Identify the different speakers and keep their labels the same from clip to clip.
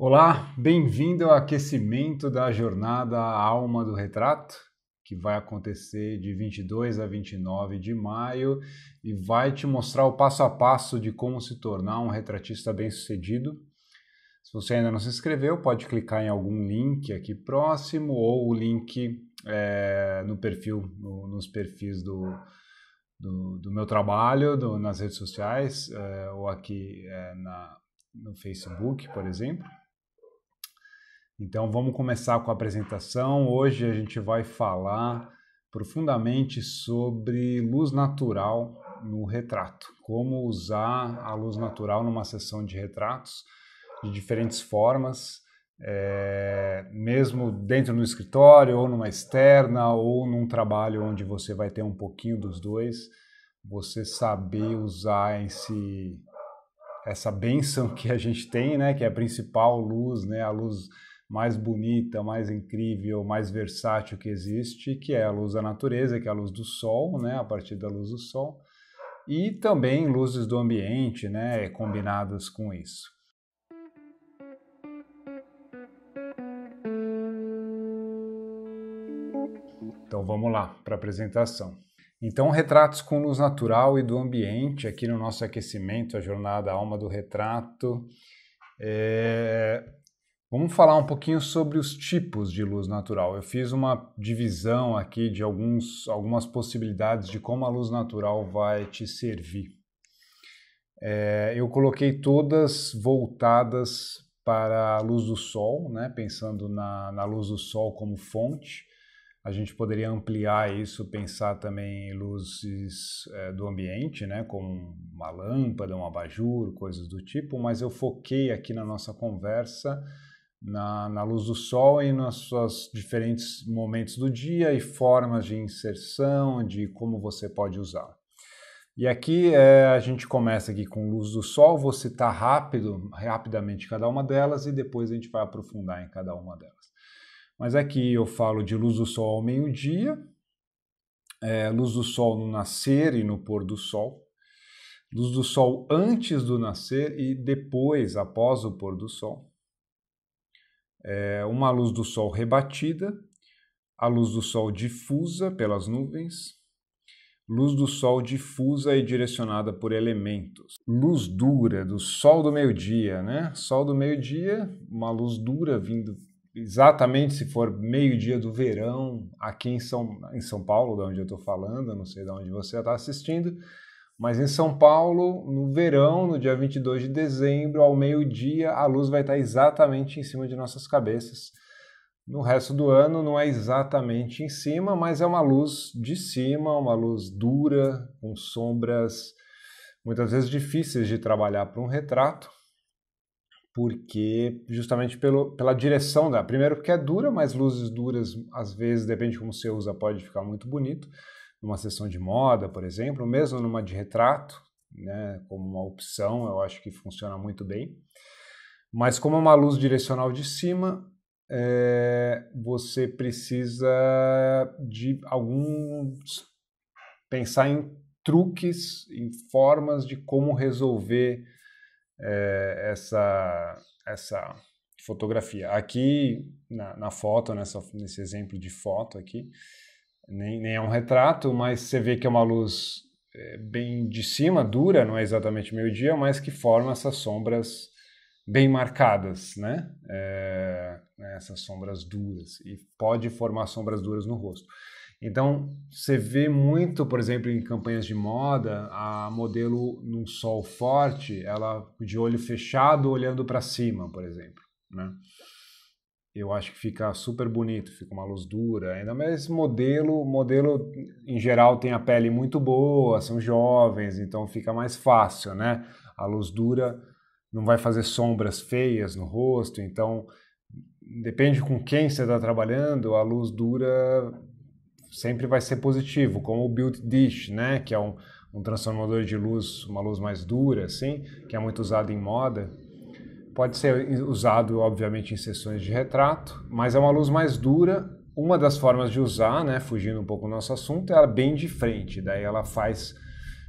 Speaker 1: Olá, bem-vindo ao aquecimento da jornada Alma do Retrato, que vai acontecer de 22 a 29 de maio e vai te mostrar o passo a passo de como se tornar um retratista bem-sucedido. Se você ainda não se inscreveu, pode clicar em algum link aqui próximo ou o link no perfil, nos perfis do meu trabalho, nas redes sociais, ou aqui no Facebook, por exemplo. Então vamos começar com a apresentação. Hoje a gente vai falar profundamente sobre luz natural no retrato. Como usar a luz natural numa sessão de retratos de diferentes formas, mesmo dentro do escritório, ou numa externa, ou num trabalho onde você vai ter um pouquinho dos dois, você saber usar essa bênção que a gente tem, né, que é a principal luz, né, a luz mais bonita, mais incrível, mais versátil que existe, que é a luz da natureza, que é a luz do sol, né, a partir da luz do sol, e também luzes do ambiente, né, combinadas com isso. Então vamos lá para a apresentação. Então, retratos com luz natural e do ambiente, aqui no nosso aquecimento, a jornada Alma do Retrato. Vamos falar um pouquinho sobre os tipos de luz natural. Eu fiz uma divisão aqui de algumas possibilidades de como a luz natural vai te servir. Eu coloquei todas voltadas para a luz do sol, né? Pensando na luz do sol como fonte. A gente poderia ampliar isso, pensar também em luzes do ambiente, né? Como uma lâmpada, um abajur, coisas do tipo, mas eu foquei aqui na nossa conversa na luz do sol e nos seus diferentes momentos do dia e formas de inserção, de como você pode usar. E aqui a gente começa aqui com luz do sol, vou citar rapidamente cada uma delas e depois a gente vai aprofundar em cada uma delas. Mas aqui eu falo de luz do sol ao meio-dia, luz do sol no nascer e no pôr do sol, luz do sol antes do nascer e depois, após o pôr do sol, uma luz do sol rebatida, a luz do sol difusa pelas nuvens, luz do sol difusa e direcionada por elementos, luz dura do sol do meio-dia, né? Sol do meio-dia, uma luz dura vindo exatamente se for meio-dia do verão, aqui em São Paulo, de onde eu estou falando, não sei de onde você está assistindo, mas em São Paulo, no verão, no dia 22 de dezembro, ao meio-dia, a luz vai estar exatamente em cima de nossas cabeças. No resto do ano não é exatamente em cima, mas é uma luz de cima, uma luz dura, com sombras muitas vezes difíceis de trabalhar para um retrato, porque justamente pela direção da... Primeiro porque é dura, mas luzes duras, às vezes, depende de como você usa, pode ficar muito bonito. Numa sessão de moda, por exemplo, mesmo numa de retrato, né, como uma opção, eu acho que funciona muito bem. Mas como é uma luz direcional de cima, você precisa de pensar em truques, em formas de como resolver essa fotografia. Aqui na foto, nesse exemplo de foto aqui, nem é um retrato, mas você vê que é uma luz bem de cima, dura, não é exatamente meio-dia, mas que forma essas sombras bem marcadas, né? Essas sombras duras, e pode formar sombras duras no rosto. Então, você vê muito, por exemplo, em campanhas de moda, a modelo num sol forte, ela de olho fechado, olhando para cima, por exemplo, né? Eu acho que fica super bonito, fica uma luz dura. Ainda mais modelo em geral tem a pele muito boa, são jovens, então fica mais fácil, né? A luz dura não vai fazer sombras feias no rosto, então depende com quem você está trabalhando, a luz dura sempre vai ser positivo, como o Built Dish, né? Que é um transformador de luz, uma luz mais dura, assim, que é muito usado em moda. Pode ser usado, obviamente, em sessões de retrato, mas é uma luz mais dura. Uma das formas de usar, né, fugindo um pouco do nosso assunto, é ela bem de frente. Daí ela faz,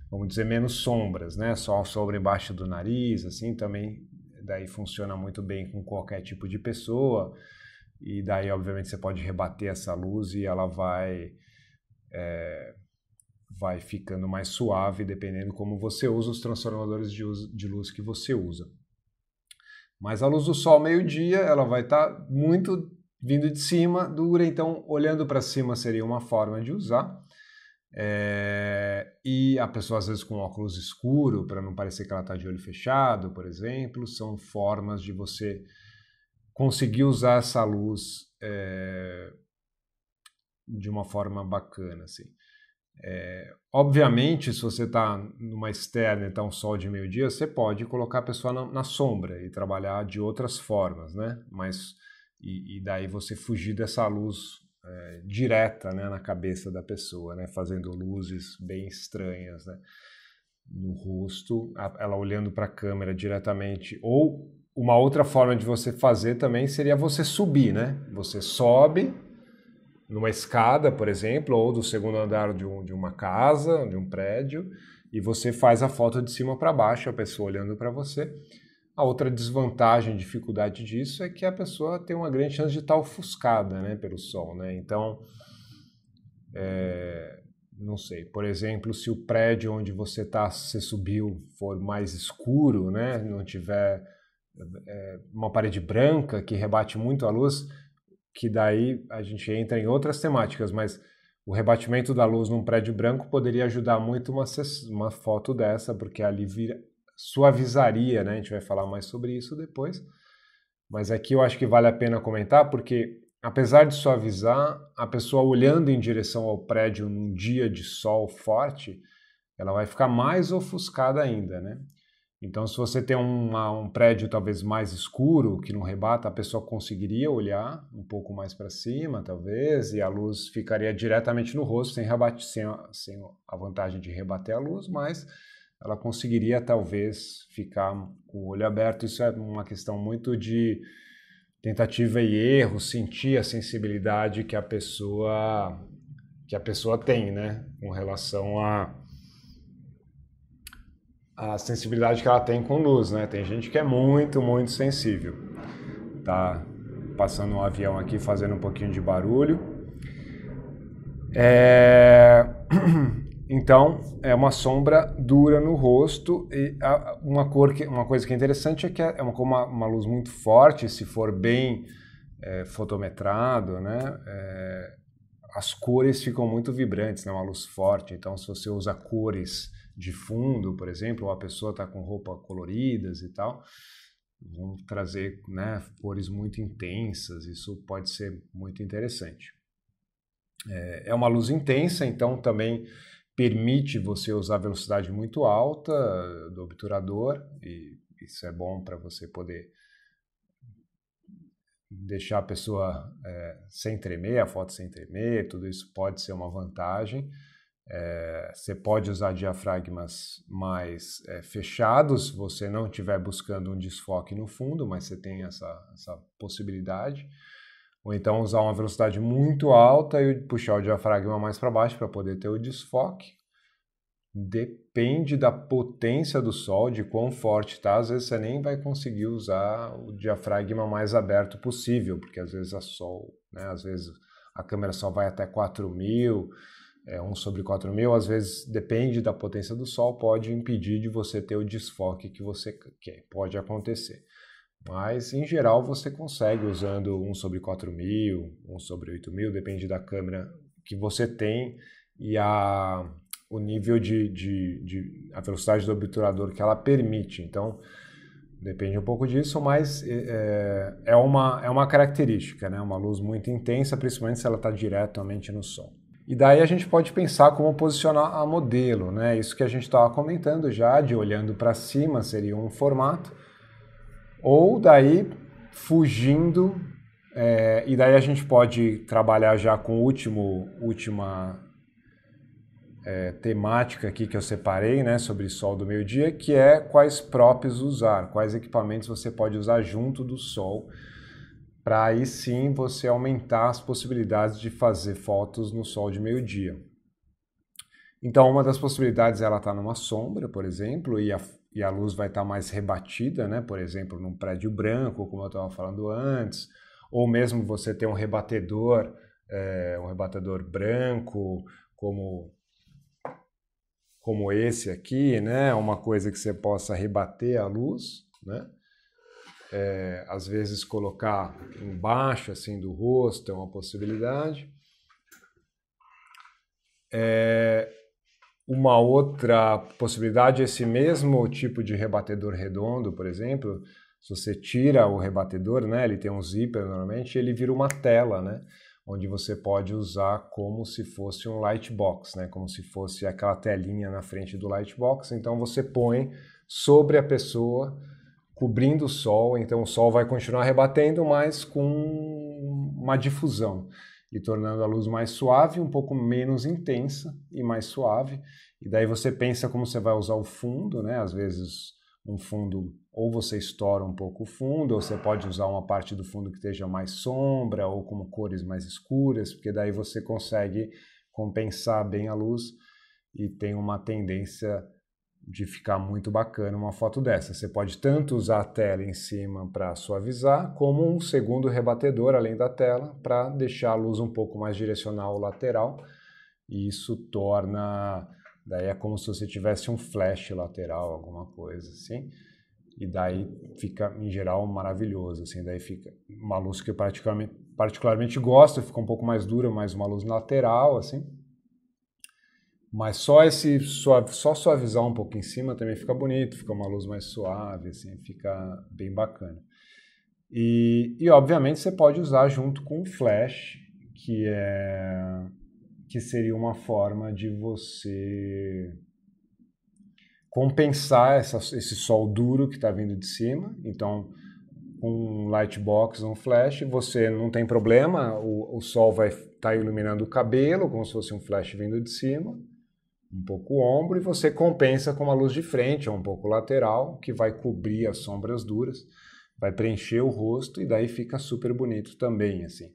Speaker 1: vamos dizer, menos sombras, né? Só a sombra embaixo do nariz, assim, também daí funciona muito bem com qualquer tipo de pessoa, e daí obviamente você pode rebater essa luz e ela vai ficando mais suave dependendo como você usa os transformadores de luz que você usa. Mas a luz do sol ao meio-dia, ela vai estar muito vindo de cima, dura, então olhando para cima seria uma forma de usar. E a pessoa às vezes com óculos escuro, para não parecer que ela está de olho fechado, por exemplo, são formas de você conseguir usar essa luz de uma forma bacana, assim. Obviamente, se você está numa externa e está um sol de meio-dia, você pode colocar a pessoa na sombra e trabalhar de outras formas, né? Mas, e daí você fugir dessa luz direta, né, na cabeça da pessoa, né? Fazendo luzes bem estranhas, né, no rosto, ela olhando para a câmera diretamente. Ou uma outra forma de você fazer também seria você subir, né? Você sobe numa escada, por exemplo, ou do segundo andar de uma casa, de um prédio, e você faz a foto de cima para baixo, a pessoa olhando para você. A outra desvantagem, dificuldade disso é que a pessoa tem uma grande chance de estar ofuscada, né, pelo sol, né? Então, não sei, por exemplo, se o prédio onde você subiu for mais escuro, né, não tiver uma parede branca que rebate muito a luz, que daí a gente entra em outras temáticas, mas o rebatimento da luz num prédio branco poderia ajudar muito uma foto dessa, porque ali suavizaria, né? A gente vai falar mais sobre isso depois. Mas aqui eu acho que vale a pena comentar, porque apesar de suavizar, a pessoa olhando em direção ao prédio num dia de sol forte, ela vai ficar mais ofuscada ainda, né? Então, se você tem um prédio talvez mais escuro, que não rebata, a pessoa conseguiria olhar um pouco mais para cima, talvez, e a luz ficaria diretamente no rosto, sem a vantagem de rebater a luz, mas ela conseguiria talvez ficar com o olho aberto. Isso é uma questão muito de tentativa e erro, sentir a sensibilidade que a pessoa tem, né, com relação a sensibilidade que ela tem com luz, né? Tem gente que é muito, muito sensível. Tá passando um avião aqui fazendo um pouquinho de barulho. Então, é uma sombra dura no rosto e uma coisa que é interessante é que é uma luz muito forte, se for bem fotometrado, né? As cores ficam muito vibrantes, né? Uma luz forte. Então, se você usa cores de fundo, por exemplo, ou a pessoa está com roupa coloridas e tal, vão trazer, né, cores muito intensas, isso pode ser muito interessante. É uma luz intensa, então também permite você usar velocidade muito alta do obturador, e isso é bom para você poder deixar a pessoa sem tremer, a foto sem tremer, tudo isso pode ser uma vantagem. Você pode usar diafragmas mais fechados, se você não estiver buscando um desfoque no fundo, mas você tem essa possibilidade. Ou então usar uma velocidade muito alta e puxar o diafragma mais para baixo para poder ter o desfoque. Depende da potência do sol, de quão forte está. Às vezes você nem vai conseguir usar o diafragma mais aberto possível, porque às vezes às vezes a câmera só vai até 4.000, 1/4000, às vezes depende da potência do sol, pode impedir de você ter o desfoque que você quer, pode acontecer. Mas, em geral, você consegue usando 1/4000, 1/8000, depende da câmera que você tem e o nível a velocidade do obturador que ela permite. Então, depende um pouco disso, mas é uma característica, né? Uma luz muito intensa, principalmente se ela está diretamente no sol. E daí a gente pode pensar como posicionar a modelo, né? Isso que a gente estava comentando já, de olhando para cima seria um formato, ou daí fugindo, e daí a gente pode trabalhar já com última temática aqui que eu separei, né, sobre sol do meio-dia, que é quais props usar, quais equipamentos você pode usar junto do sol, para aí sim você aumentar as possibilidades de fazer fotos no sol de meio-dia. Então, uma das possibilidades ela está numa sombra, por exemplo, e e a luz vai estar mais rebatida, né? Por exemplo, num prédio branco, como eu estava falando antes, ou mesmo você ter um rebatedor branco, como esse aqui, né? Uma coisa que você possa rebater a luz, né? Às vezes colocar embaixo assim do rosto é uma possibilidade. Uma outra possibilidade é esse mesmo tipo de rebatedor redondo, por exemplo, se você tira o rebatedor, né, ele tem um zíper normalmente, ele vira uma tela, né, onde você pode usar como se fosse um lightbox, né, como se fosse aquela telinha na frente do lightbox. Então você põe sobre a pessoa, cobrindo o sol, então o sol vai continuar rebatendo, mas com uma difusão e tornando a luz mais suave, um pouco menos intensa e mais suave. E daí você pensa como você vai usar o fundo, né? Às vezes um fundo, ou você estoura um pouco o fundo, ou você pode usar uma parte do fundo que esteja mais sombra, ou com cores mais escuras, porque daí você consegue compensar bem a luz e tem uma tendência de ficar muito bacana uma foto dessa. Você pode tanto usar a tela em cima para suavizar, como um segundo rebatedor além da tela para deixar a luz um pouco mais direcional lateral. E isso torna... Daí é como se você tivesse um flash lateral, alguma coisa assim. E daí fica, em geral, maravilhoso. Assim. Daí fica uma luz que eu particularmente gosto, fica um pouco mais dura, mas uma luz lateral, assim. Mas só suavizar um pouco em cima também fica bonito, fica uma luz mais suave, assim, fica bem bacana. E obviamente você pode usar junto com o flash, que seria uma forma de você compensar esse sol duro que está vindo de cima. Então, com um lightbox, um flash, você não tem problema, o sol vai estar iluminando o cabelo, como se fosse um flash vindo de cima, um pouco o ombro, e você compensa com uma luz de frente ou um pouco lateral, que vai cobrir as sombras duras, vai preencher o rosto e daí fica super bonito também, assim.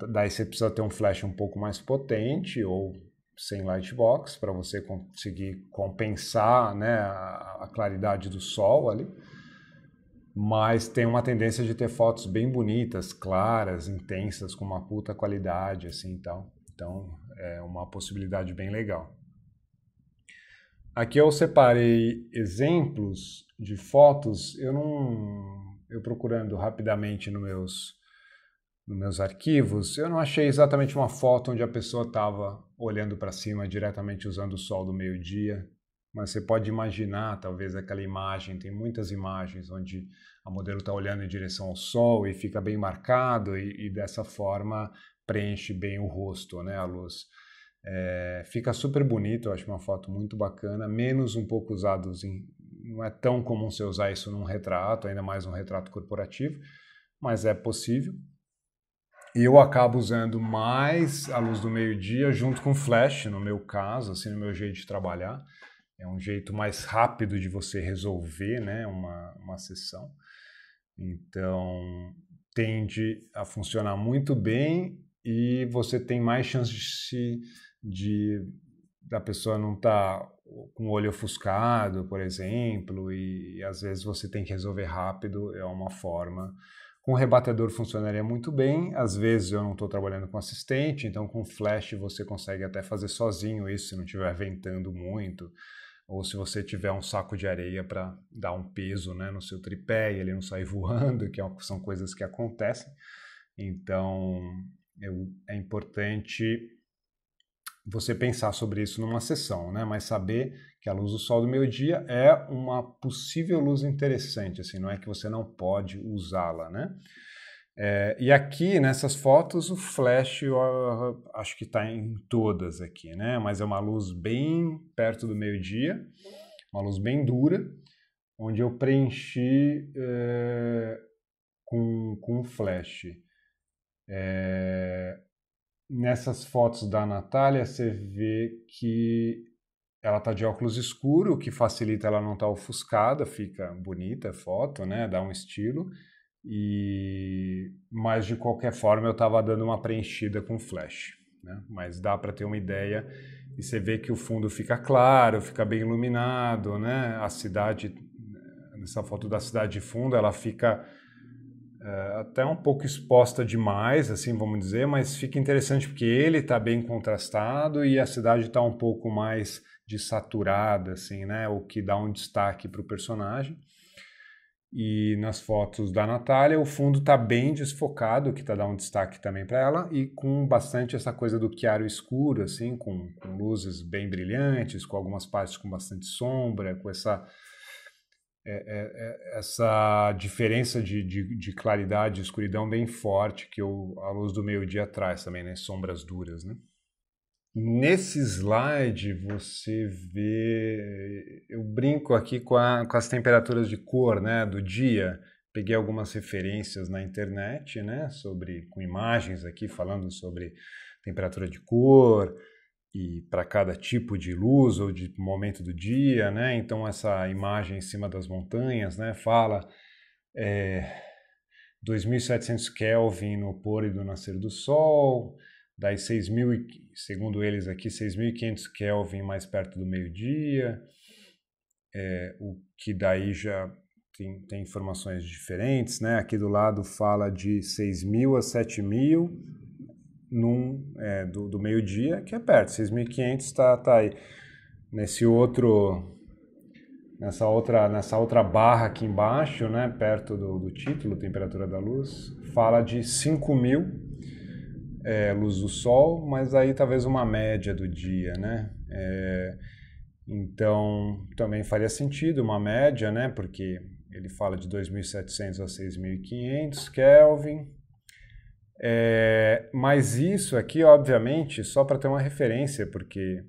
Speaker 1: Daí você precisa ter um flash um pouco mais potente ou sem lightbox para você conseguir compensar, né, a claridade do sol ali. Mas tem uma tendência de ter fotos bem bonitas, claras, intensas, com uma puta qualidade, assim, tal. Então, é uma possibilidade bem legal. Aqui eu separei exemplos de fotos, eu procurando rapidamente nos meus arquivos, eu não achei exatamente uma foto onde a pessoa estava olhando para cima diretamente usando o sol do meio-dia, mas você pode imaginar, talvez, aquela imagem, tem muitas imagens onde a modelo está olhando em direção ao sol e fica bem marcado e dessa forma preenche bem o rosto, né, a luz. Fica super bonito, eu acho uma foto muito bacana, menos um pouco usado, não é tão comum você usar isso num retrato, ainda mais um retrato corporativo, mas é possível. E eu acabo usando mais a luz do meio-dia junto com flash, no meu caso, assim, no meu jeito de trabalhar. É um jeito mais rápido de você resolver, né, uma sessão. Então, tende a funcionar muito bem e você tem mais chance da pessoa não estar com o olho ofuscado, por exemplo, e às vezes você tem que resolver rápido, é uma forma. Com o rebatedor funcionaria muito bem, às vezes eu não estou trabalhando com assistente, então com flash você consegue até fazer sozinho isso, se não estiver ventando muito, ou se você tiver um saco de areia para dar um peso, né, no seu tripé e ele não sair voando, que são coisas que acontecem. Então é importante você pensar sobre isso numa sessão, né? Mas saber que a luz do sol do meio-dia é uma possível luz interessante, assim, não é que você não pode usá-la, né? E aqui, nessas fotos, o flash eu acho que está em todas aqui, né? Mas é uma luz bem perto do meio-dia, uma luz bem dura, onde eu preenchi com flash. Nessas fotos da Natália, você vê que ela está de óculos escuro, o que facilita ela não estar ofuscada, fica bonita a foto, né? Dá um estilo. Mas de qualquer forma eu estava dando uma preenchida com flash, né? Mas dá para ter uma ideia e você vê que o fundo fica claro, fica bem iluminado, né? A cidade, nessa foto da cidade de fundo, ela fica até um pouco exposta demais, assim, vamos dizer, mas fica interessante porque ele está bem contrastado e a cidade está um pouco mais desaturada, assim, né? O que dá um destaque para o personagem. E nas fotos da Natália, o fundo está bem desfocado, que dá um destaque também para ela, e com bastante essa coisa do claro escuro, assim, com luzes bem brilhantes, com algumas partes com bastante sombra, com essa diferença de claridade e escuridão bem forte que a luz do meio-dia traz também, né? Sombras duras, né? Nesse slide você vê, eu brinco aqui com as temperaturas de cor, né, do dia. Peguei algumas referências na internet, né, com imagens aqui falando sobre temperatura de cor e para cada tipo de luz ou de momento do dia, né. Então essa imagem em cima das montanhas, né, fala 2.700 Kelvin no pôr e do nascer do sol. Daí 6.000, segundo eles aqui, 6.500 Kelvin mais perto do meio-dia, o que daí já tem informações diferentes, né? Aqui do lado fala de 6.000 a 7.000 do meio-dia, que é perto, 6.500 tá aí. Nessa outra barra aqui embaixo, né, perto do título, temperatura da luz, fala de 5.000 luz do sol, mas aí talvez uma média do dia, né? Então, também faria sentido uma média, né? Porque ele fala de 2.700 a 6.500 Kelvin. Mas isso aqui, obviamente, só para ter uma referência, porque,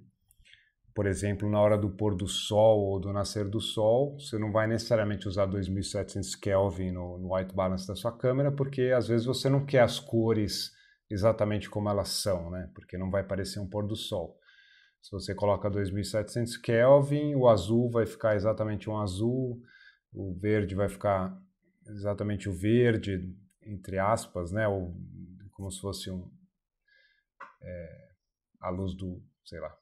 Speaker 1: por exemplo, na hora do pôr do sol ou do nascer do sol, você não vai necessariamente usar 2.700 Kelvin no white balance da sua câmera, porque às vezes você não quer as cores exatamente como elas são, né? Porque não vai parecer um pôr do sol. Se você coloca 2.700 Kelvin, o azul vai ficar exatamente um azul, o verde vai ficar exatamente o verde, entre aspas, né? Ou como se fosse a luz do, sei lá,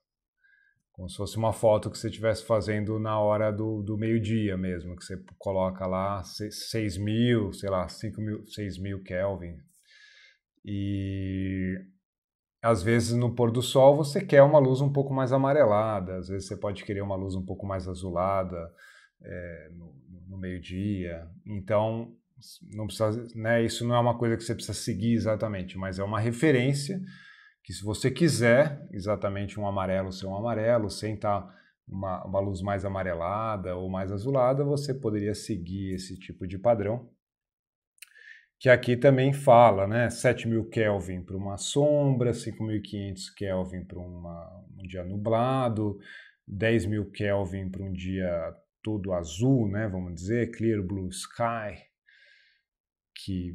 Speaker 1: como se fosse uma foto que você estivesse fazendo na hora do meio-dia mesmo, que você coloca lá 6.000, sei lá, 5.000, 6.000 Kelvin. E às vezes no pôr do sol você quer uma luz um pouco mais amarelada, às vezes você pode querer uma luz um pouco mais azulada no meio-dia. Então, não precisa, né, isso não é uma coisa que você precisa seguir exatamente, mas é uma referência que, se você quiser exatamente um amarelo ser um amarelo, sem estar uma luz mais amarelada ou mais azulada, você poderia seguir esse tipo de padrão. Que aqui também fala, né, 7.000 Kelvin para uma sombra, 5.500 Kelvin para um dia nublado, 10.000 Kelvin para um dia todo azul, né, vamos dizer, clear blue sky, que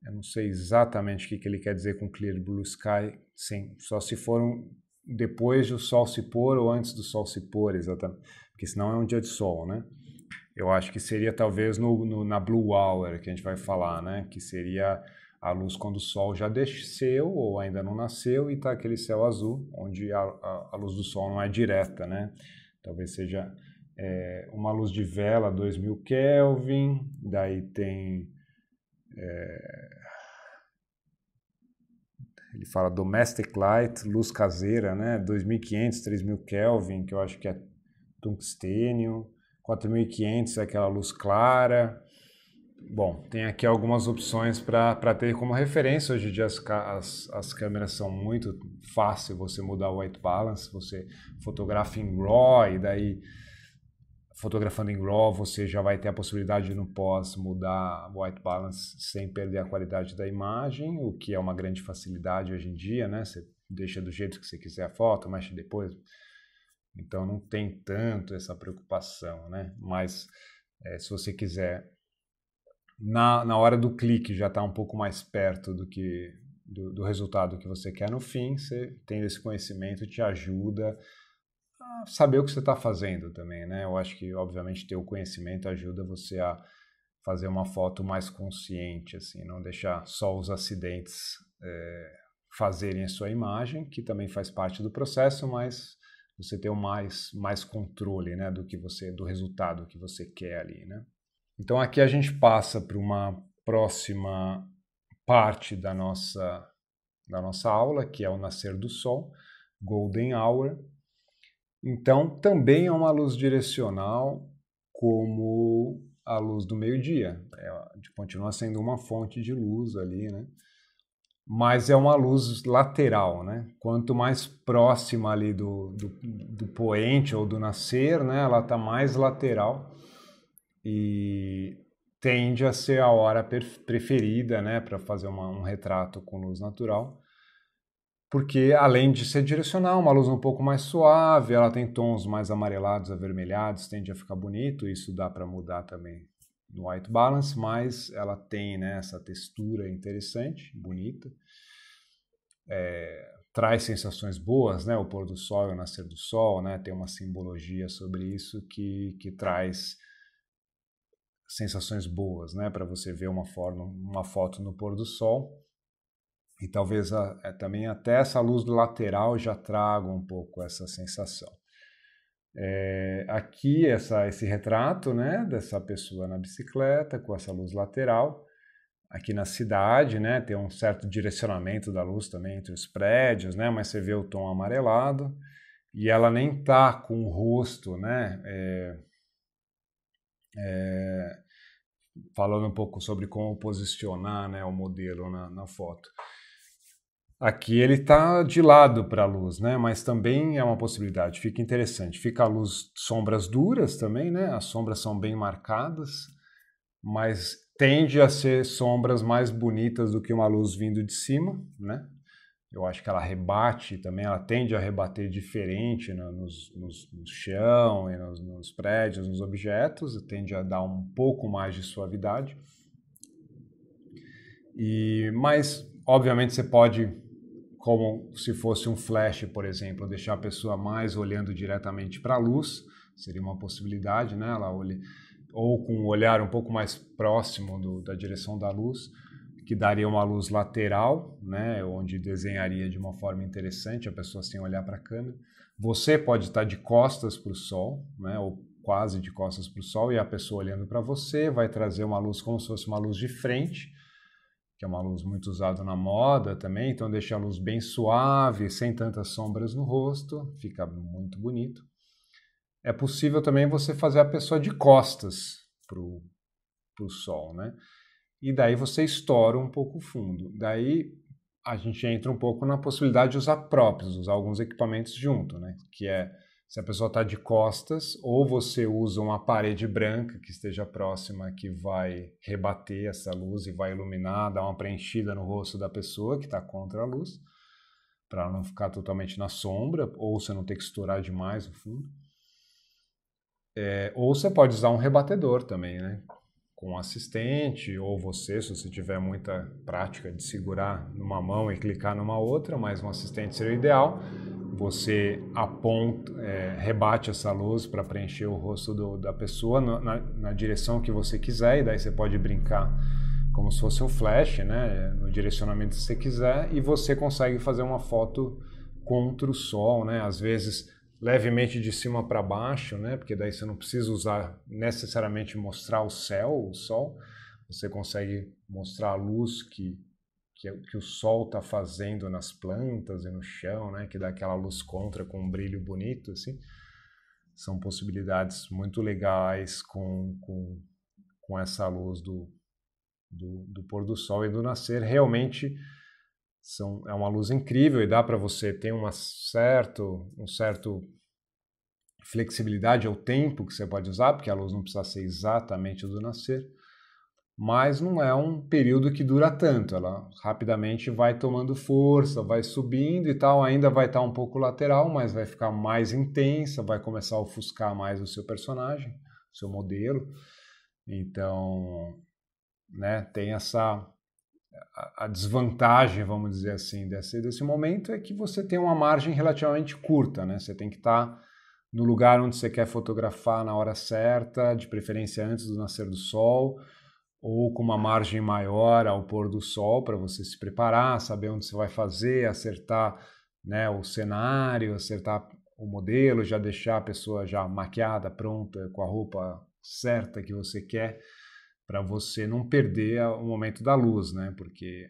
Speaker 1: eu não sei exatamente o que ele quer dizer com clear blue sky, sim, só se for depois do sol se pôr ou antes do sol se pôr, exatamente, porque senão é um dia de sol, né? Eu acho que seria talvez na Blue Hour que a gente vai falar, né? Que seria a luz quando o sol já desceu ou ainda não nasceu e está aquele céu azul, onde a luz do sol não é direta, né? Talvez seja uma luz de vela 2.000 Kelvin, daí tem... ele fala domestic light, luz caseira, né? 2.500, 3.000 Kelvin, que eu acho que é tungstênio. 4.500 é aquela luz clara. Bom, tem aqui algumas opções para ter como referência. Hoje em dia as câmeras são muito fácil você mudar o white balance. Você fotografa em RAW e daí, fotografando em RAW, você já vai ter a possibilidade de no pós mudar o white balance sem perder a qualidade da imagem, o que é uma grande facilidade hoje em dia, né? Você deixa do jeito que você quiser a foto, mexe depois. Então não tem tanto essa preocupação, né? Mas se você quiser, na hora do clique já está um pouco mais perto do resultado que você quer no fim, você tendo esse conhecimento te ajuda a saber o que você está fazendo também, né? Eu acho que, obviamente, ter o conhecimento ajuda você a fazer uma foto mais consciente, assim, não deixar só os acidentes fazerem a sua imagem, que também faz parte do processo, mas você tem mais controle, né, do resultado que você quer ali, né? Então aqui a gente passa para uma próxima parte da nossa aula, que é o nascer do sol, Golden Hour. Então também é uma luz direcional como a luz do meio-dia. Continua sendo uma fonte de luz ali, né? Mas é uma luz lateral, né? Quanto mais próxima ali do poente ou do nascer, né? Ela está mais lateral e tende a ser a hora preferida, né? Para fazer um retrato com luz natural. Porque além de ser direcional, uma luz um pouco mais suave, ela tem tons mais amarelados, avermelhados, tende a ficar bonito, isso dá para mudar também no white balance, mas ela tem, né, essa textura interessante, bonita, traz sensações boas, né, o pôr do sol e o nascer do sol, né, tem uma simbologia sobre isso que traz sensações boas, né, para você ver uma foto no pôr do sol. E talvez também até essa luz lateral já traga um pouco essa sensação. Aqui esse retrato, né, dessa pessoa na bicicleta com essa luz lateral. Aqui na cidade, né, tem um certo direcionamento da luz também entre os prédios, né, mas você vê o tom amarelado. E ela nem está com o rosto, né, falando um pouco sobre como posicionar, né, o modelo na foto. Aqui ele está de lado para a luz, né? Mas também é uma possibilidade, fica interessante. Fica a luz, sombras duras também, né? As sombras são bem marcadas, mas tende a ser sombras mais bonitas do que uma luz vindo de cima, né? Eu acho que ela rebate também, ela tende a rebater diferente, né, no chão e nos prédios, nos objetos, e tende a dar um pouco mais de suavidade. Mas, obviamente, você pode, como se fosse um flash, por exemplo, deixar a pessoa mais olhando diretamente para a luz, seria uma possibilidade, né? Ela ou com um olhar um pouco mais próximo da direção da luz, que daria uma luz lateral, né? Onde desenharia de uma forma interessante a pessoa sem olhar para a câmera. Você pode estar de costas para o sol, né? Ou quase de costas para o sol, e a pessoa olhando para você vai trazer uma luz como se fosse uma luz de frente, que é uma luz muito usada na moda também, então deixa a luz bem suave, sem tantas sombras no rosto, fica muito bonito. É possível também você fazer a pessoa de costas pro sol, né? E daí você estoura um pouco o fundo. Daí a gente entra um pouco na possibilidade de usar props, usar alguns equipamentos junto, né? Que é, se a pessoa está de costas, ou você usa uma parede branca que esteja próxima, que vai rebater essa luz e vai iluminar, dar uma preenchida no rosto da pessoa que está contra a luz, para não ficar totalmente na sombra, ou você não ter que estourar demais o fundo. Ou você pode usar um rebatedor também, né? Com um assistente, ou você, se você tiver muita prática de segurar numa mão e clicar numa outra, mas um assistente seria o ideal. Você aponta, rebate essa luz para preencher o rosto da pessoa na direção que você quiser, e daí você pode brincar como se fosse um flash, né, no direcionamento que você quiser, e você consegue fazer uma foto contra o sol, né, às vezes levemente de cima para baixo, né, porque daí você não precisa usar necessariamente mostrar o céu, o sol, você consegue mostrar a luz que o sol está fazendo nas plantas e no chão, né? Que dá aquela luz contra com um brilho bonito, assim. São possibilidades muito legais com essa luz do pôr do sol e do nascer. Realmente é uma luz incrível e dá para você ter um certo flexibilidade ao tempo que você pode usar, porque a luz não precisa ser exatamente do nascer. Mas não é um período que dura tanto, ela rapidamente vai tomando força, vai subindo e tal, ainda vai estar um pouco lateral, mas vai ficar mais intensa, vai começar a ofuscar mais o seu personagem, o seu modelo. Então, né, tem a desvantagem, vamos dizer assim, desse momento é que você tem uma margem relativamente curta, né? Você tem que estar no lugar onde você quer fotografar na hora certa, de preferência antes do nascer do sol, ou com uma margem maior ao pôr do sol para você se preparar, saber onde você vai fazer, acertar, né, o cenário, acertar o modelo, já deixar a pessoa já maquiada, pronta, com a roupa certa que você quer, para você não perder o momento da luz, né? Porque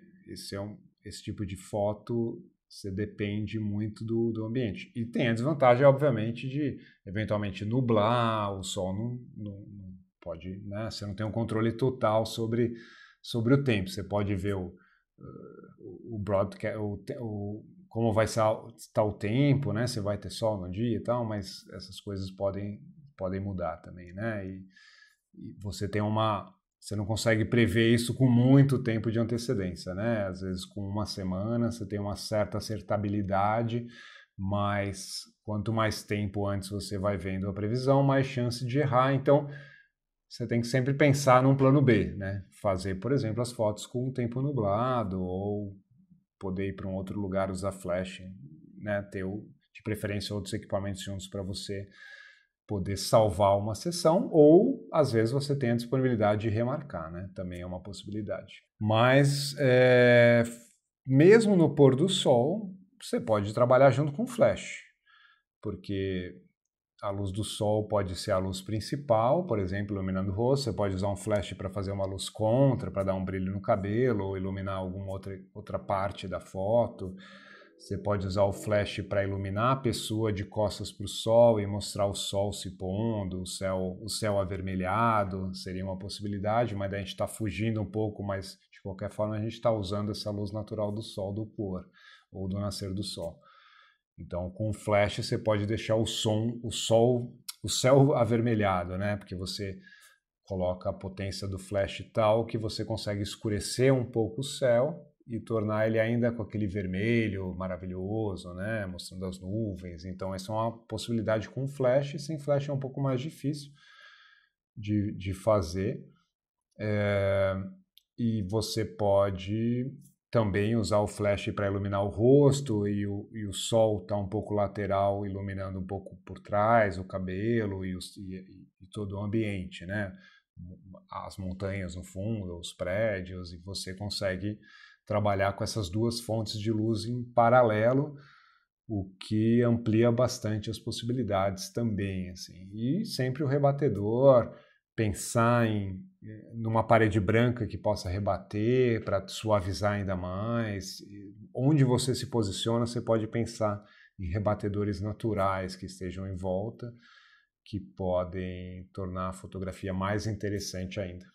Speaker 1: esse tipo de foto você depende muito do ambiente. E tem a desvantagem, obviamente, de eventualmente nublar, o sol não pode, né? Você não tem um controle total sobre o tempo. Você pode ver o broadcast, como vai estar o tempo, né? Se vai ter sol no dia e tal, mas essas coisas podem mudar também, né? E você não consegue prever isso com muito tempo de antecedência, né? Às vezes com uma semana você tem uma certa acertabilidade, mas quanto mais tempo antes você vai vendo a previsão, mais chance de errar. Então, você tem que sempre pensar num plano B, né? Fazer, por exemplo, as fotos com o tempo nublado ou poder ir para um outro lugar, usar flash, né? Ter, de preferência, outros equipamentos juntos para você poder salvar uma sessão, ou às vezes você tem a disponibilidade de remarcar, né? Também é uma possibilidade. Mas mesmo no pôr do sol, você pode trabalhar junto com flash, porque a luz do sol pode ser a luz principal, por exemplo, iluminando o rosto. Você pode usar um flash para fazer uma luz contra, para dar um brilho no cabelo ou iluminar alguma outra parte da foto. Você pode usar o flash para iluminar a pessoa de costas para o sol e mostrar o sol se pondo, o céu avermelhado, seria uma possibilidade, mas daí a gente está fugindo um pouco, mas de qualquer forma a gente está usando essa luz natural do sol, do pôr ou do nascer do sol. Então, com o flash você pode deixar o céu avermelhado, né? Porque você coloca a potência do flash tal que você consegue escurecer um pouco o céu e tornar ele ainda com aquele vermelho maravilhoso, né? Mostrando as nuvens. Então, essa é uma possibilidade com flash. Sem flash é um pouco mais difícil de fazer. E você pode também usar o flash para iluminar o rosto e o sol está um pouco lateral, iluminando um pouco por trás, o cabelo e todo o ambiente, né? As montanhas no fundo, os prédios, e você consegue trabalhar com essas duas fontes de luz em paralelo, o que amplia bastante as possibilidades também, assim. E sempre o rebatedor, pensar numa parede branca que possa rebater para suavizar ainda mais. Onde você se posiciona, você pode pensar em rebatedores naturais que estejam em volta, que podem tornar a fotografia mais interessante ainda.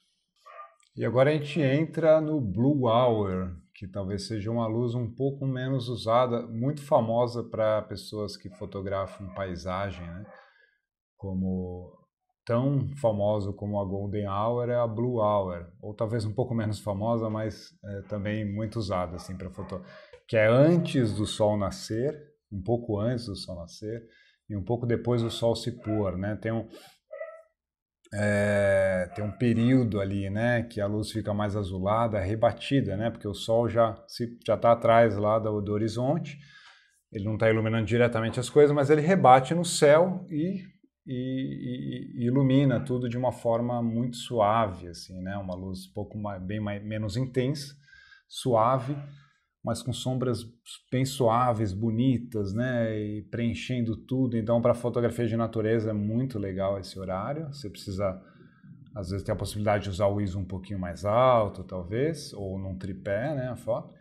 Speaker 1: E agora a gente entra no Blue Hour, que talvez seja uma luz um pouco menos usada, muito famosa para pessoas que fotografam paisagem, né? Como tão famoso como a Golden Hour é a Blue Hour, ou talvez um pouco menos famosa, mas também muito usada assim para foto, que é antes do sol nascer, um pouco antes do sol nascer e um pouco depois do sol se pôr, né? Tem um período ali, né, que a luz fica mais azulada, rebatida, né, porque o sol já está atrás lá do horizonte, ele não está iluminando diretamente as coisas, mas ele rebate no céu e ilumina tudo de uma forma muito suave, assim, né, uma luz menos intensa, suave, mas com sombras bem suaves, bonitas, né, e preenchendo tudo. Então, para fotografia de natureza é muito legal esse horário. Você precisa, às vezes, ter a possibilidade de usar o ISO um pouquinho mais alto, talvez, ou num tripé, né, a foto,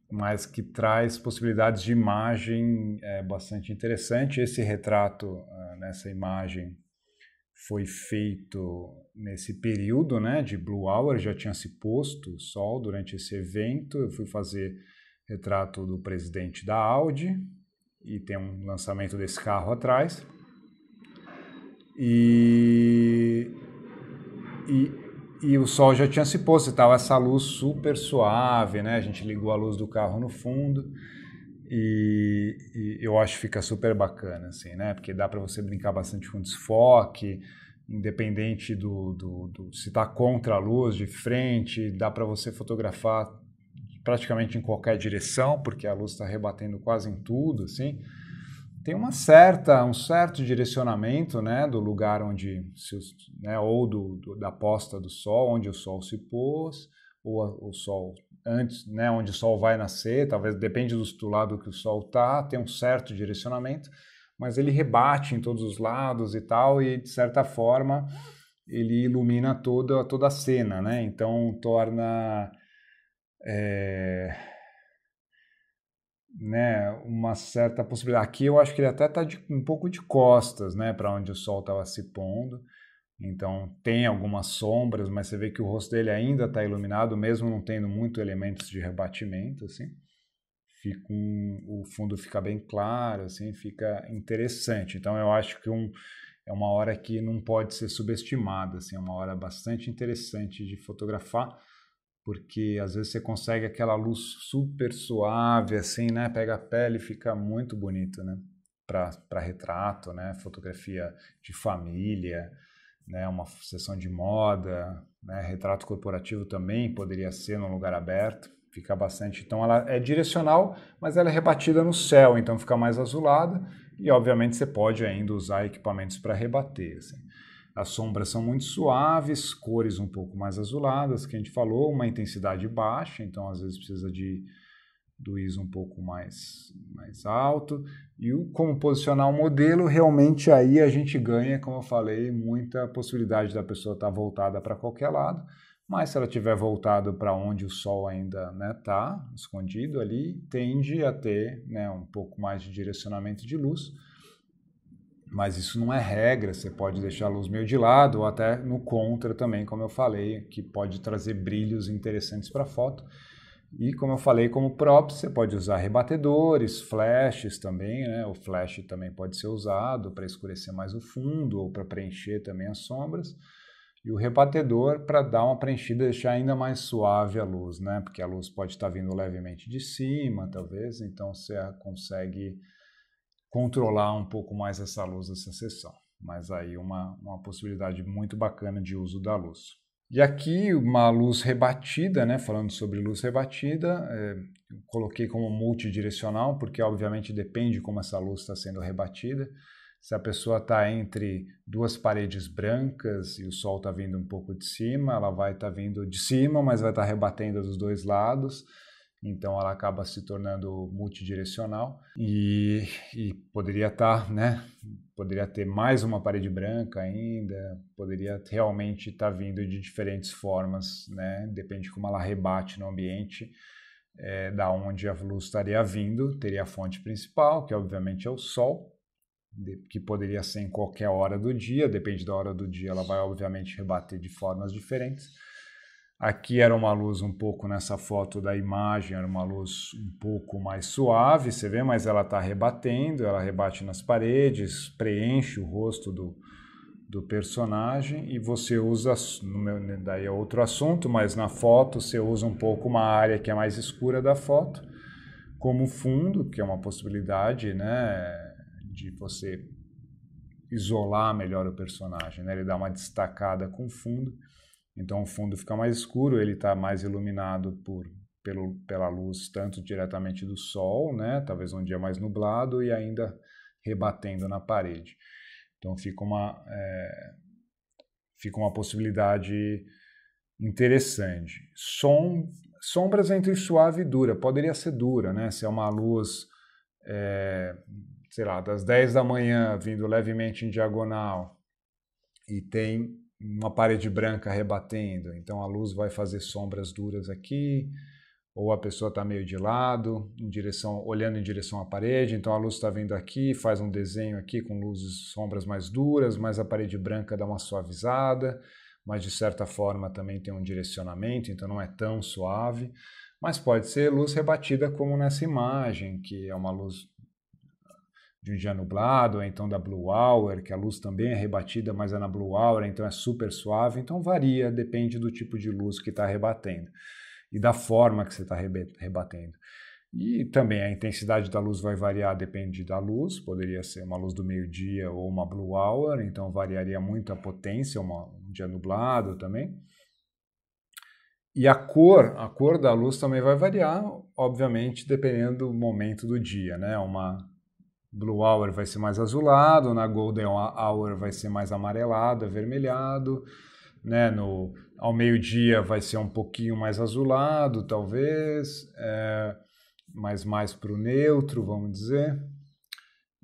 Speaker 1: mas que traz possibilidades de imagem bastante interessante. Esse retrato, nessa imagem, foi feito nesse período, né, de Blue Hour, já tinha se posto o sol durante esse evento. Eu fui fazer retrato do presidente da Audi e tem um lançamento desse carro atrás. E o sol já tinha se posto, estava essa luz super suave, né? A gente ligou a luz do carro no fundo e eu acho que fica super bacana, assim, né? Porque dá para você brincar bastante com desfoque, independente se está contra a luz, de frente, dá para você fotografar praticamente em qualquer direção, porque a luz está rebatendo quase em tudo, assim. tem um certo direcionamento, né, do lugar onde, né, ou da posta do sol, onde o sol se pôs, ou o sol antes, né, onde o sol vai nascer, talvez depende do lado que o sol está, tem um certo direcionamento, mas ele rebate em todos os lados e tal, e de certa forma ele ilumina toda a cena, né? Então torna né, uma certa possibilidade. Aqui eu acho que ele até está um pouco de costas, né, para onde o sol estava se pondo. Então tem algumas sombras, mas você vê que o rosto dele ainda está iluminado, mesmo não tendo muito elementos de rebatimento, assim. O fundo fica bem claro, assim, fica interessante. Então eu acho que é uma hora que não pode ser subestimada, assim, é uma hora bastante interessante de fotografar, porque às vezes você consegue aquela luz super suave, assim, né? Pega a pele e fica muito bonito, né? Para retrato, né? Fotografia de família, né? Uma sessão de moda, né? Retrato corporativo também poderia ser num lugar aberto, fica bastante. Então ela é direcional, mas ela é rebatida no céu, então fica mais azulada e obviamente você pode ainda usar equipamentos para rebater, assim. As sombras são muito suaves, cores um pouco mais azuladas, que a gente falou, uma intensidade baixa, então às vezes precisa do ISO um pouco mais alto. E como posicionar o modelo, realmente aí a gente ganha, como eu falei, muita possibilidade da pessoa estar voltada para qualquer lado, mas se ela estiver voltada para onde o sol ainda está, escondido ali, tende a ter, né, um pouco mais de direcionamento de luz. Mas isso não é regra, você pode deixar a luz meio de lado ou até no contra também, como eu falei, que pode trazer brilhos interessantes para a foto. E como eu falei, como props, você pode usar rebatedores, flashes também, né? O flash também pode ser usado para escurecer mais o fundo ou para preencher também as sombras. E o rebatedor para dar uma preenchida, deixar ainda mais suave a luz, né? Porque a luz pode estar vindo levemente de cima, talvez, então você consegue controlar um pouco mais essa luz dessa sessão. Mas aí uma possibilidade muito bacana de uso da luz. E aqui uma luz rebatida, né? Falando sobre luz rebatida, eu coloquei como multidirecional, porque obviamente depende como essa luz está sendo rebatida. Se a pessoa está entre duas paredes brancas e o sol está vindo um pouco de cima, ela vai estar vindo de cima, mas vai estar rebatendo dos dois lados. Então ela acaba se tornando multidirecional e poderia estar, né? Poderia ter mais uma parede branca ainda, poderia realmente estar vindo de diferentes formas, né? Depende de como ela rebate no ambiente, da onde a luz estaria vindo. Teria a fonte principal, que obviamente é o sol, que poderia ser em qualquer hora do dia, depende da hora do dia, ela vai obviamente rebater de formas diferentes. Aqui era uma luz um pouco, nessa foto da imagem, era uma luz um pouco mais suave, você vê, mas ela está rebatendo, ela rebate nas paredes, preenche o rosto do personagem e você usa, daí é outro assunto, mas na foto você usa um pouco uma área que é mais escura da foto como fundo, que é uma possibilidade, né, de você isolar melhor o personagem, né, ele dá uma destacada com o fundo. Então o fundo fica mais escuro, ele está mais iluminado pela luz tanto diretamente do sol, né? Talvez um dia mais nublado e ainda rebatendo na parede. Então fica uma possibilidade interessante. Sombras entre suave e dura. Poderia ser dura, né? Se é uma luz, sei lá, das 10 da manhã vindo levemente em diagonal e tem uma parede branca rebatendo, então a luz vai fazer sombras duras aqui, ou a pessoa está meio de lado, olhando em direção à parede, então a luz está vindo aqui, faz um desenho aqui com luzes, sombras mais duras, mas a parede branca dá uma suavizada, mas de certa forma também tem um direcionamento, então não é tão suave, mas pode ser luz rebatida como nessa imagem, que é uma luz de um dia nublado, ou então da Blue Hour, que a luz também é rebatida, mas é na Blue Hour, então é super suave. Então varia, depende do tipo de luz que está rebatendo e da forma que você está rebatendo. E também a intensidade da luz vai variar, depende da luz, poderia ser uma luz do meio-dia ou uma Blue Hour, então variaria muito a potência, um dia nublado também. E a cor da luz também vai variar, obviamente, dependendo do momento do dia, né? Blue Hour vai ser mais azulado, na Golden Hour vai ser mais amarelado, avermelhado, né? Ao meio-dia vai ser um pouquinho mais azulado, talvez, mas mais para o neutro, vamos dizer.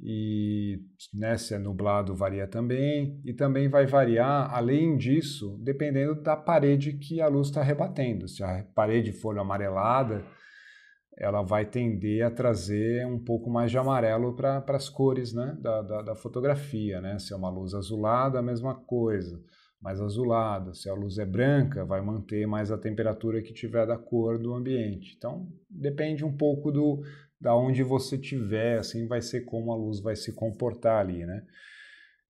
Speaker 1: E, né, se é nublado varia também, e também vai variar, além disso, dependendo da parede que a luz está rebatendo. Se a parede for amarelada, ela vai tender a trazer um pouco mais de amarelo para as cores, né, da fotografia, né? Se é uma luz azulada, a mesma coisa, mais azulada. Se a luz é branca, vai manter mais a temperatura que tiver da cor do ambiente. Então, depende um pouco da onde você tiver, assim vai ser como a luz vai se comportar ali, né?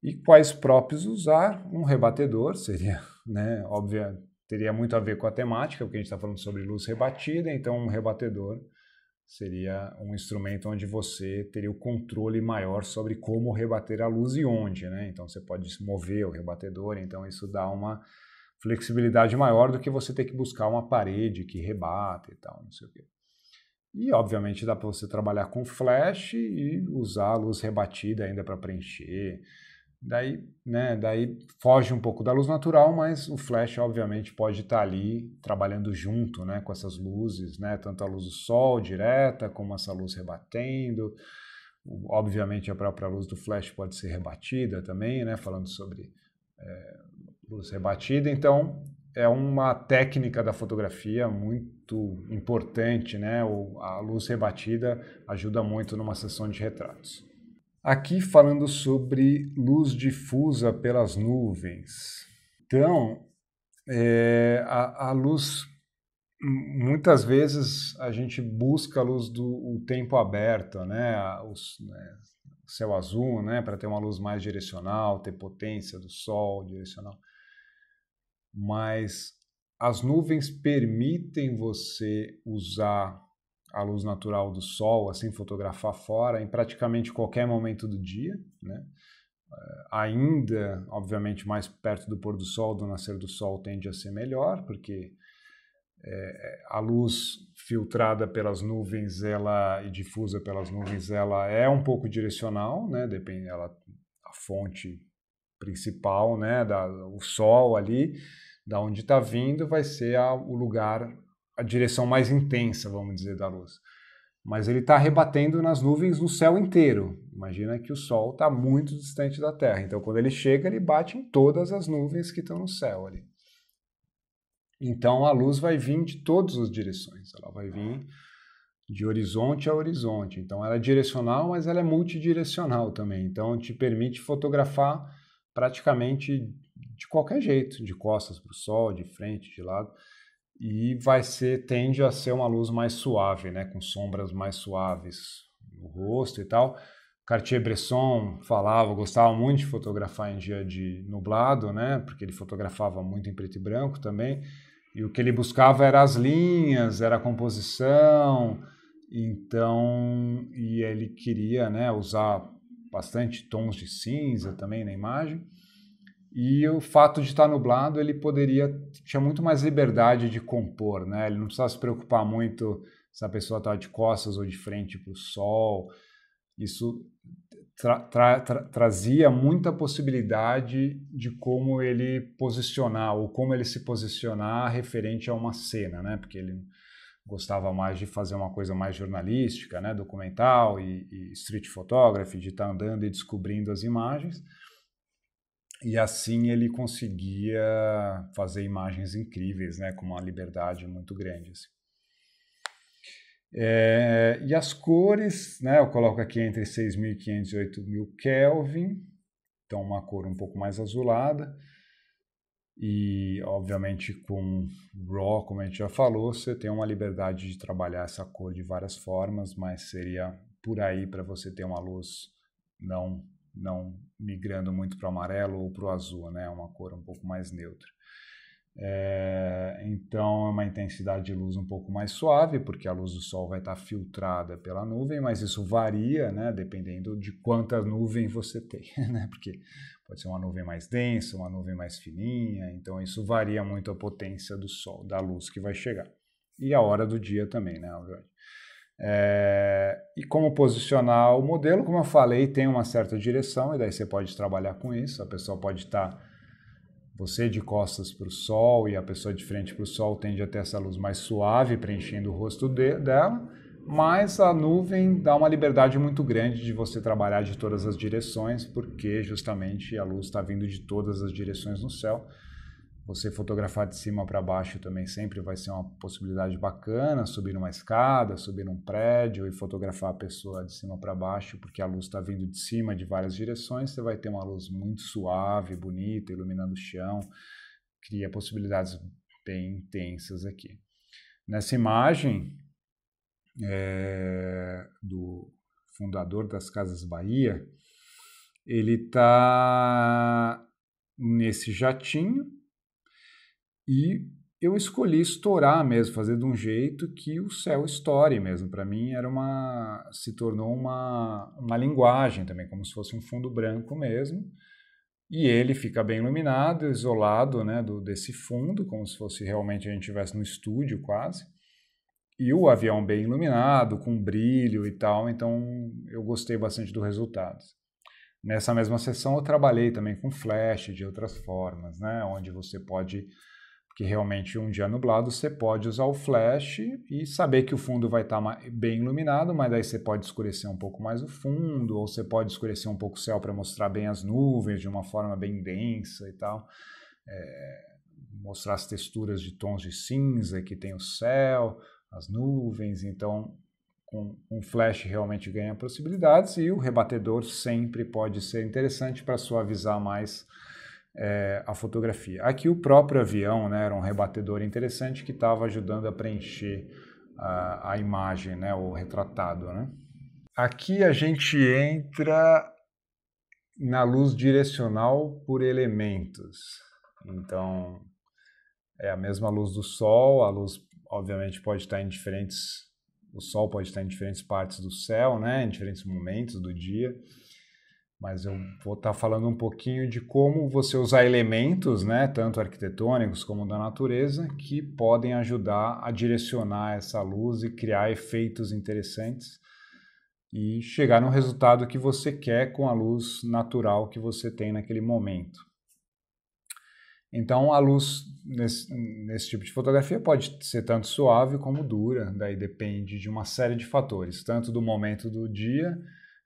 Speaker 1: E quais próprios usar? Um rebatedor seria, né, óbvio, teria muito a ver com a temática, porque a gente está falando sobre luz rebatida, então um rebatedor seria um instrumento onde você teria o controle maior sobre como rebater a luz e onde, né? Então você pode mover o rebatedor, então isso dá uma flexibilidade maior do que você ter que buscar uma parede que rebata e tal, não sei o quê. E obviamente dá para você trabalhar com flash e usar a luz rebatida ainda para preencher. Daí foge um pouco da luz natural, mas o flash obviamente pode estar ali trabalhando junto, né, com essas luzes, né, tanto a luz do sol direta como essa luz rebatendo. Obviamente a própria luz do flash pode ser rebatida também, né, falando sobre luz rebatida. Então é uma técnica da fotografia muito importante, né? A luz rebatida ajuda muito numa sessão de retratos. Aqui falando sobre luz difusa pelas nuvens. Então, a luz, muitas vezes a gente busca a luz do tempo aberto, né? O céu azul, né? Para ter uma luz mais direcional, ter potência do sol direcional. Mas as nuvens permitem você usar a luz natural do sol, assim, fotografar fora em praticamente qualquer momento do dia, né? Ainda, obviamente, mais perto do pôr do sol, do nascer do sol, tende a ser melhor, porque a luz filtrada pelas nuvens e difusa pelas nuvens, ela é um pouco direcional, né? Depende, a fonte principal, né? O sol ali, da onde está vindo, vai ser o lugar, a direção mais intensa, vamos dizer, da luz. Mas ele está rebatendo nas nuvens no céu inteiro. Imagina que o Sol está muito distante da Terra. Então, quando ele chega, ele bate em todas as nuvens que estão no céu ali. Então, a luz vai vir de todas as direções. Ela vai vir de horizonte a horizonte. Então, ela é direcional, mas ela é multidirecional também. Então, te permite fotografar praticamente de qualquer jeito, de costas para o Sol, de frente, de lado. E tende a ser uma luz mais suave, né, com sombras mais suaves no rosto e tal. Cartier-Bresson gostava muito de fotografar em dia de nublado, né, porque ele fotografava muito em preto e branco também, e o que ele buscava era as linhas, era a composição, então, e ele queria, né, usar bastante tons de cinza também na imagem. E o fato de estar nublado, ele tinha muito mais liberdade de compor, né? Ele não precisava se preocupar muito se a pessoa estava de costas ou de frente para o sol. Isso trazia muita possibilidade de como ele posicionar, ou como ele se posicionar referente a uma cena, né? Porque ele gostava mais de fazer uma coisa mais jornalística, né? Documental e street photography, de estar andando e descobrindo as imagens. E assim ele conseguia fazer imagens incríveis, né, com uma liberdade muito grande. Assim. E as cores, né, eu coloco aqui entre 6.500 e 8.000 Kelvin, então uma cor um pouco mais azulada. E, obviamente, com RAW, como a gente já falou, você tem uma liberdade de trabalhar essa cor de várias formas, mas seria por aí para você ter uma luz não migrando muito para o amarelo ou para o azul, né? Uma cor um pouco mais neutra. Então é uma intensidade de luz um pouco mais suave, porque a luz do sol vai estar filtrada pela nuvem, mas isso varia, né? Dependendo de quanta nuvem você tem, né? Porque pode ser uma nuvem mais densa, uma nuvem mais fininha, então isso varia muito a potência do sol, da luz que vai chegar. E a hora do dia também, né? E como posicionar o modelo, como eu falei, tem uma certa direção, e daí você pode trabalhar com isso. A pessoa pode estar, você de costas para o sol e a pessoa de frente para o sol tende a ter essa luz mais suave preenchendo o rosto dela, mas a nuvem dá uma liberdade muito grande de você trabalhar de todas as direções, porque justamente a luz está vindo de todas as direções no céu. Você fotografar de cima para baixo também sempre vai ser uma possibilidade bacana, subir numa escada, subir num prédio e fotografar a pessoa de cima para baixo, porque a luz está vindo de cima de várias direções, você vai ter uma luz muito suave, bonita, iluminando o chão, cria possibilidades bem intensas aqui. Nessa imagem do fundador das Casas Bahia, ele está nesse jatinho, e eu escolhi estourar mesmo, fazer de um jeito que o céu estoure mesmo. Para mim se tornou uma linguagem também, como se fosse um fundo branco mesmo. E ele fica bem iluminado, isolado, né, desse fundo, como se fosse realmente a gente estivesse no estúdio quase. E o avião bem iluminado, com brilho e tal, então eu gostei bastante do resultado. Nessa mesma sessão eu trabalhei também com flash de outras formas, né, onde você pode... Porque realmente um dia nublado você pode usar o flash e saber que o fundo vai estar bem iluminado, mas daí você pode escurecer um pouco mais o fundo, ou você pode escurecer um pouco o céu para mostrar bem as nuvens de uma forma bem densa e tal. Mostrar as texturas de tons de cinza que tem o céu, as nuvens. Então, com flash realmente ganha possibilidades, e o rebatedor sempre pode ser interessante para suavizar mais a fotografia. Aqui o próprio avião, né, era um rebatedor interessante que estava ajudando a preencher a imagem, né, o retratado, né. Aqui a gente entra na luz direcional por elementos. Então, é a mesma luz do sol, a luz obviamente pode estar em diferentes... O sol pode estar em diferentes partes do céu, né, em diferentes momentos do dia. Mas eu vou estar falando um pouquinho de como você usar elementos, né, tanto arquitetônicos como da natureza, que podem ajudar a direcionar essa luz e criar efeitos interessantes e chegar no resultado que você quer com a luz natural que você tem naquele momento. Então, a luz nesse tipo de fotografia pode ser tanto suave como dura, daí depende de uma série de fatores, tanto do momento do dia,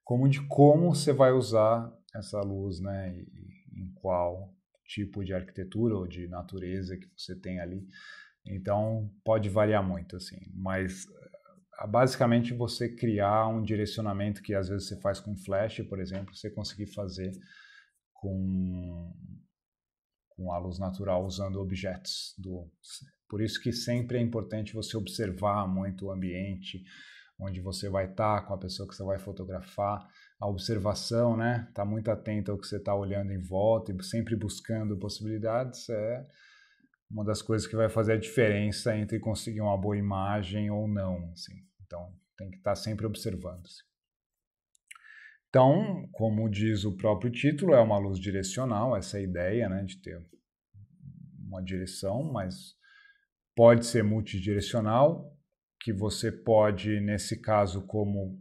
Speaker 1: como de como você vai usar essa luz, né, e em qual tipo de arquitetura ou de natureza que você tem ali. Então, pode variar muito, assim, mas basicamente você criar um direcionamento que às vezes você faz com flash, por exemplo, você conseguir fazer com a luz natural usando objetos. Por isso que sempre é importante você observar muito o ambiente onde você vai estar, com a pessoa que você vai fotografar. A observação, né? Tá muito atento ao que você está olhando em volta e sempre buscando possibilidades é uma das coisas que vai fazer a diferença entre conseguir uma boa imagem ou não, assim. Então, tem que estar sempre observando. Assim. Então, como diz o próprio título, é uma luz direcional, essa é a ideia, né, de ter uma direção, mas pode ser multidirecional, que você pode, nesse caso, como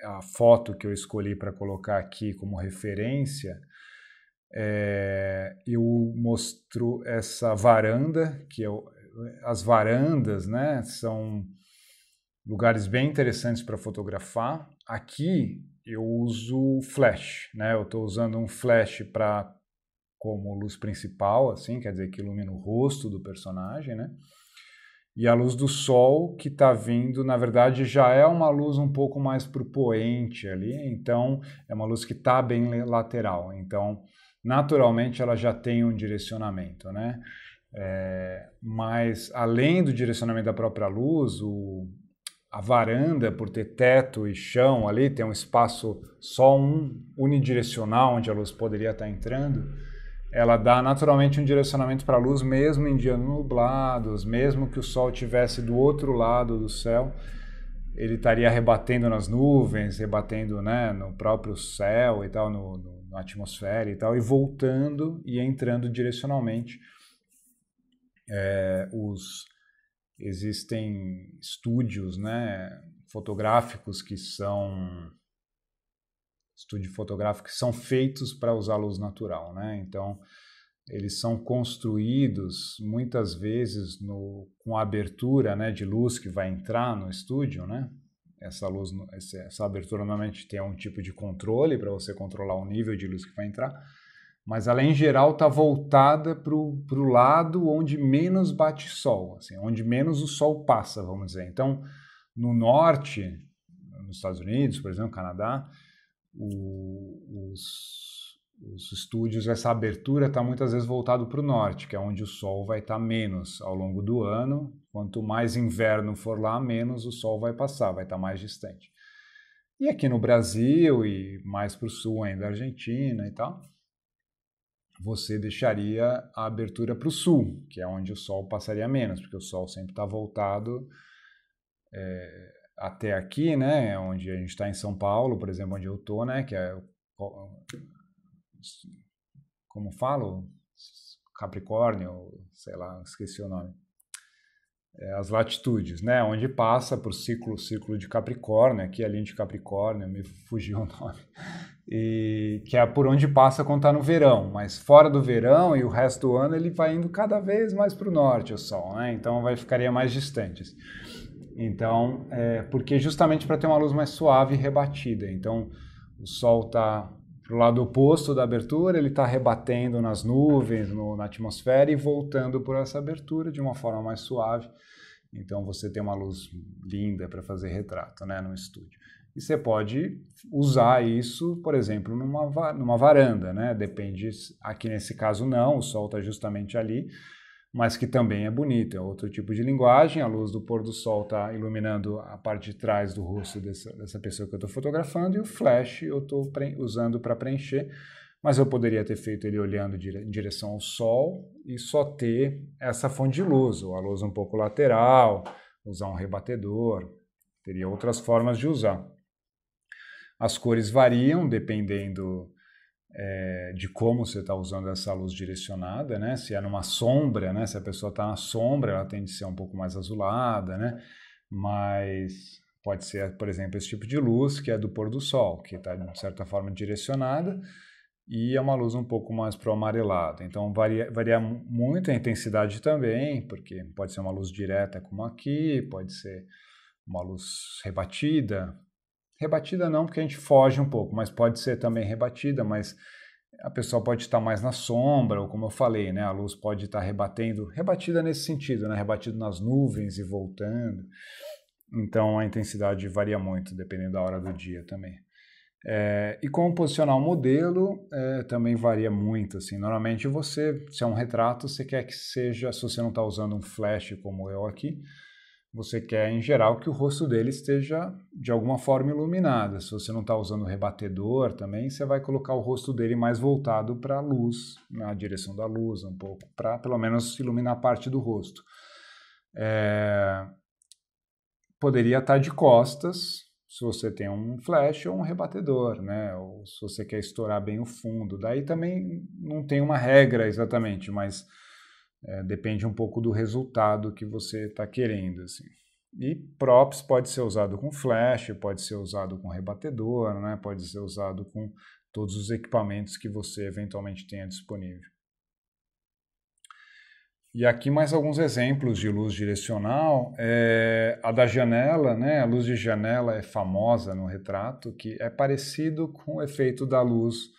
Speaker 1: a foto que eu escolhi para colocar aqui como referência, eu mostro essa varanda, as varandas, né, são lugares bem interessantes para fotografar. Aqui eu uso flash, né, eu estou usando um flash como luz principal, assim, quer dizer que ilumina o rosto do personagem, né? E a luz do sol que está vindo, na verdade, já é uma luz um pouco mais para o poente ali, então é uma luz que está bem lateral, então naturalmente ela já tem um direcionamento, né? Mas além do direcionamento da própria luz, a varanda, por ter teto e chão ali, tem um espaço só unidirecional onde a luz poderia estar entrando, ela dá naturalmente um direcionamento para a luz, mesmo em dias nublados, mesmo que o sol estivesse do outro lado do céu, ele estaria rebatendo nas nuvens, rebatendo, né, no próprio céu e tal, na atmosfera e tal, e voltando e entrando direcionalmente. existem estúdios, né, fotográficos que são feitos para usar luz natural, né? Então eles são construídos muitas vezes com a abertura, né, de luz que vai entrar no estúdio, né? Essa abertura normalmente tem um tipo de controle para você controlar o nível de luz que vai entrar, mas ela em geral está voltada para o lado onde menos bate sol, assim, onde menos o sol passa, vamos dizer. Então, no norte, nos Estados Unidos, por exemplo, Canadá, os estúdios, essa abertura está muitas vezes voltado para o norte, que é onde o sol vai estar menos ao longo do ano. Quanto mais inverno for lá, menos o sol vai passar, vai estar mais distante. E aqui no Brasil e mais para o sul ainda, Argentina e tal, você deixaria a abertura para o sul, que é onde o sol passaria menos, porque o sol sempre está voltado até aqui, né, onde a gente está em São Paulo, por exemplo, onde eu estou, né, que é, como falo, Capricórnio, sei lá, esqueci o nome, as latitudes, né, onde passa por círculo de Capricórnio, aqui a linha de Capricórnio, me fugiu o nome, e que é por onde passa quando está no verão, mas fora do verão e o resto do ano ele vai indo cada vez mais para o norte o sol, né, então ficaria mais distantes. Então, porque justamente para ter uma luz mais suave e rebatida. Então, o sol está para o lado oposto da abertura, ele está rebatendo nas nuvens, na atmosfera e voltando por essa abertura de uma forma mais suave. Então, você tem uma luz linda para fazer retrato, né, no estúdio. E você pode usar isso, por exemplo, numa varanda, né? Depende, aqui nesse caso não, o sol está justamente ali, mas que também é bonito, é outro tipo de linguagem, a luz do pôr do sol está iluminando a parte de trás do rosto dessa pessoa que eu estou fotografando, e o flash eu estou usando para preencher, mas eu poderia ter feito ele olhando em direção ao sol e só ter essa fonte de luz, ou a luz um pouco lateral, usar um rebatedor, teria outras formas de usar. As cores variam dependendo de como você está usando essa luz direcionada, né? Se é numa sombra, né? Se a pessoa está na sombra, ela tende a ser um pouco mais azulada, né? Mas pode ser, por exemplo, esse tipo de luz que é do pôr do sol, que está de certa forma direcionada e é uma luz um pouco mais pro amarelado. Então varia muito a intensidade também, porque pode ser uma luz direta como aqui, pode ser uma luz rebatida. Rebatida não, porque a gente foge um pouco, mas pode ser também rebatida, mas a pessoa pode estar mais na sombra, ou como eu falei, né, a luz pode estar rebatida nesse sentido, né, rebatida nas nuvens e voltando. Então a intensidade varia muito, dependendo da hora do dia também. E como posicionar o modelo também varia muito. Assim. Normalmente se é um retrato, você quer que seja, se você não está usando um flash como eu aqui, você quer, em geral, que o rosto dele esteja, de alguma forma, iluminado. Se você não está usando o rebatedor também, você vai colocar o rosto dele mais voltado para a luz, na direção da luz, um pouco, para pelo menos iluminar parte do rosto. Poderia estar de costas, se você tem um flash ou um rebatedor, né? Ou se você quer estourar bem o fundo. Daí também não tem uma regra exatamente, mas depende um pouco do resultado que você está querendo. Assim. E props pode ser usado com flash, pode ser usado com rebatedor, né? Pode ser usado com todos os equipamentos que você eventualmente tenha disponível. E aqui mais alguns exemplos de luz direcional. A da janela, né? A luz de janela é famosa no retrato, que é parecido com o efeito da luz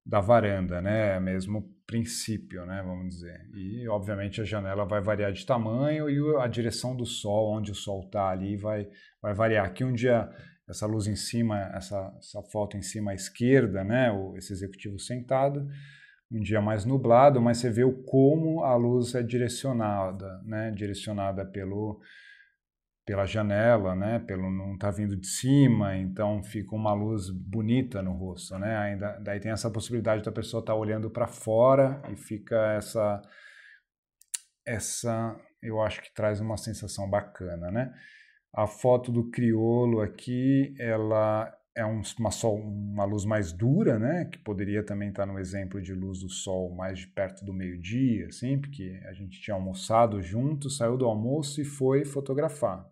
Speaker 1: da varanda, né? Mesmo princípio, né? Vamos dizer. E, obviamente, a janela vai variar de tamanho e a direção do sol, onde o sol está ali, vai variar. Aqui um dia, essa luz em cima, essa foto em cima à esquerda, né? Esse executivo sentado, um dia mais nublado, mas você vê como a luz é direcionada, né? Direcionada pela janela, né? Não tá vindo de cima, então fica uma luz bonita no rosto, né? Daí tem essa possibilidade da pessoa estar olhando para fora e fica essa, eu acho que traz uma sensação bacana, né? A foto do crioulo aqui, ela uma luz mais dura, né, que poderia também estar no exemplo de luz do sol mais de perto do meio-dia, assim, porque a gente tinha almoçado junto, saiu do almoço e foi fotografar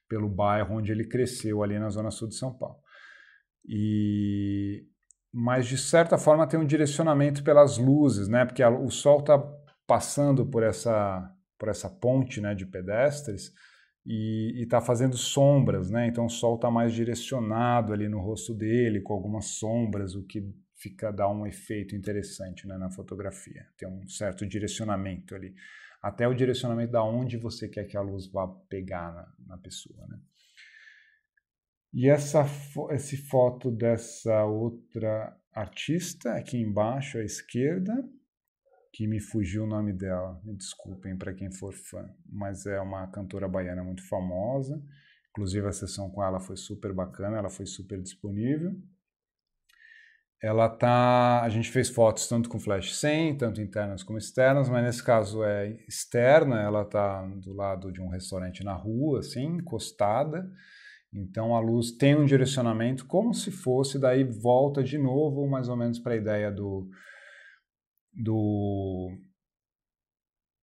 Speaker 1: pelo bairro onde ele cresceu, ali na zona sul de São Paulo. Mas, de certa forma, tem um direcionamento pelas luzes, né, porque o sol está passando por essa ponte, né, de pedestres, e está fazendo sombras, né? Então o sol está mais direcionado ali no rosto dele, com algumas sombras, o que dá um efeito interessante, né, na fotografia. Tem um certo direcionamento ali, até o direcionamento da onde você quer que a luz vá pegar na pessoa, né? E essa foto dessa outra artista aqui embaixo à esquerda, que me fugiu o nome dela, me desculpem para quem for fã, mas é uma cantora baiana muito famosa, inclusive a sessão com ela foi super bacana, ela foi super disponível. A gente fez fotos tanto com flash 100, tanto internas como externas, mas nesse caso é externa, ela está do lado de um restaurante na rua, assim, encostada, então a luz tem um direcionamento como se fosse, daí volta de novo mais ou menos para a ideia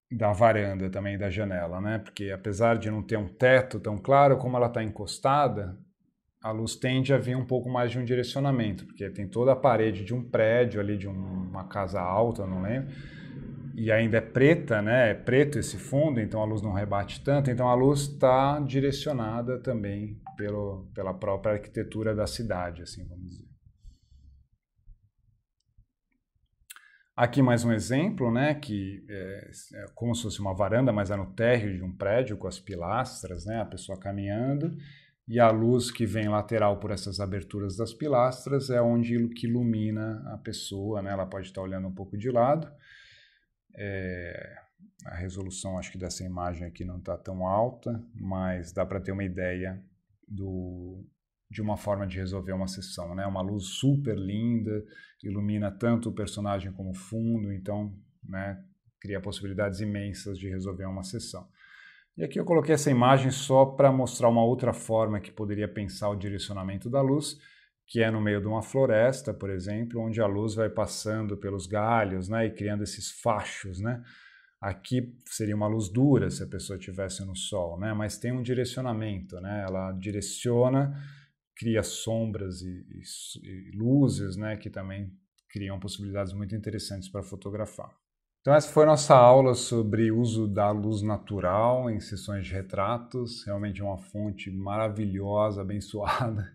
Speaker 1: da varanda também, da janela, né? Porque apesar de não ter um teto tão claro, como ela está encostada, a luz tende a vir um pouco mais de um direcionamento, porque tem toda a parede de um prédio ali, de uma casa alta, não lembro, e ainda é preta, né? É preto esse fundo, então a luz não rebate tanto, então a luz está direcionada também pela própria arquitetura da cidade, assim, vamos dizer. Aqui mais um exemplo, né, que é como se fosse uma varanda, mas é no térreo de um prédio com as pilastras, né, a pessoa caminhando, e a luz que vem lateral por essas aberturas das pilastras é onde que ilumina a pessoa, né, ela pode estar olhando um pouco de lado. A resolução, acho que dessa imagem aqui não está tão alta, mas dá para ter uma ideia de uma forma de resolver uma sessão, né? Uma luz super linda, ilumina tanto o personagem como o fundo, então, né, cria possibilidades imensas de resolver uma sessão. E aqui eu coloquei essa imagem só para mostrar uma outra forma que poderia pensar o direcionamento da luz, que é no meio de uma floresta, por exemplo, onde a luz vai passando pelos galhos, né, e criando esses fachos, né? Aqui seria uma luz dura se a pessoa estivesse no sol, né? Mas tem um direcionamento, né? Ela direciona, cria sombras e luzes, né, que também criam possibilidades muito interessantes para fotografar. Então essa foi a nossa aula sobre uso da luz natural em sessões de retratos, realmente uma fonte maravilhosa, abençoada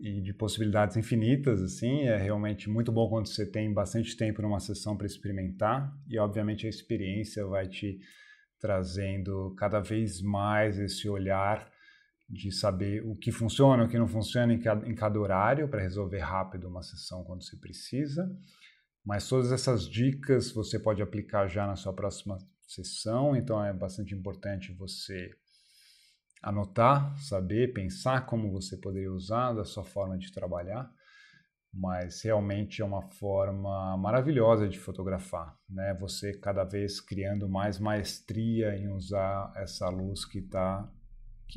Speaker 1: e de possibilidades infinitas, assim, é realmente muito bom quando você tem bastante tempo numa sessão para experimentar e obviamente a experiência vai te trazendo cada vez mais esse olhar de saber o que funciona, o que não funciona em cada horário para resolver rápido uma sessão quando você precisa. Mas todas essas dicas você pode aplicar já na sua próxima sessão, então é bastante importante você anotar, saber, pensar como você poderia usar da sua forma de trabalhar, mas realmente é uma forma maravilhosa de fotografar, né? Você cada vez criando mais maestria em usar essa luz que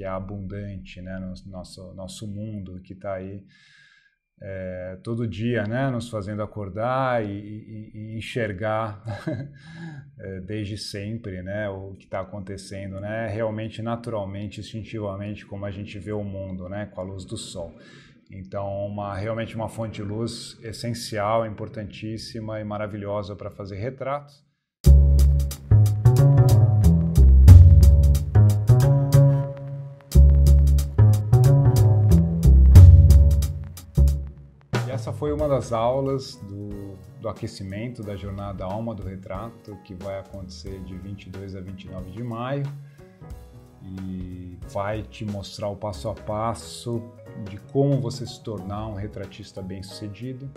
Speaker 1: é abundante, né, no nosso mundo, que está aí todo dia, né, nos fazendo acordar e enxergar desde sempre, né, o que está acontecendo, né, realmente, naturalmente, instintivamente, como a gente vê o mundo, né, com a luz do sol. Então, realmente uma fonte de luz essencial, importantíssima e maravilhosa para fazer retratos. Essa foi uma das aulas do aquecimento da Jornada Alma do Retrato, que vai acontecer de 22 a 29 de maio e vai te mostrar o passo a passo de como você se tornar um retratista bem-sucedido.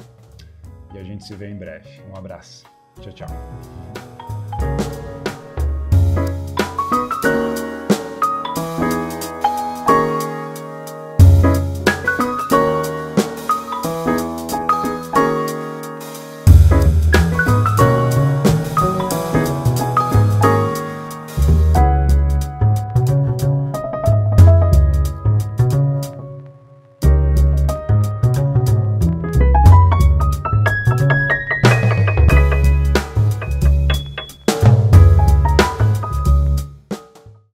Speaker 1: E a gente se vê em breve. Um abraço. Tchau, tchau.